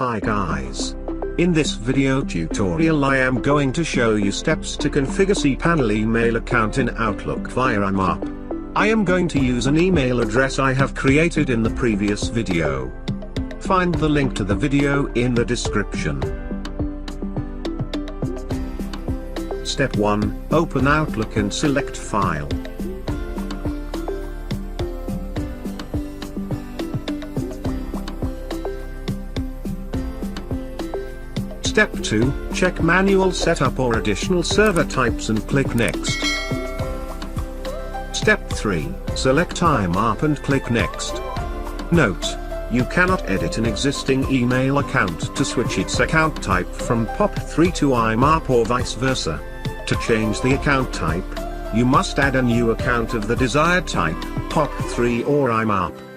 Hi guys. In this video tutorial I am going to show you steps to configure cPanel email account in Outlook via IMAP. I am going to use an email address I have created in the previous video. Find the link to the video in the description. Step 1, open Outlook and select File. Step 2, check manual setup or additional server types and click Next. Step 3, select IMAP and click Next. Note, you cannot edit an existing email account to switch its account type from POP3 to IMAP or vice versa. To change the account type, you must add a new account of the desired type, POP3 or IMAP.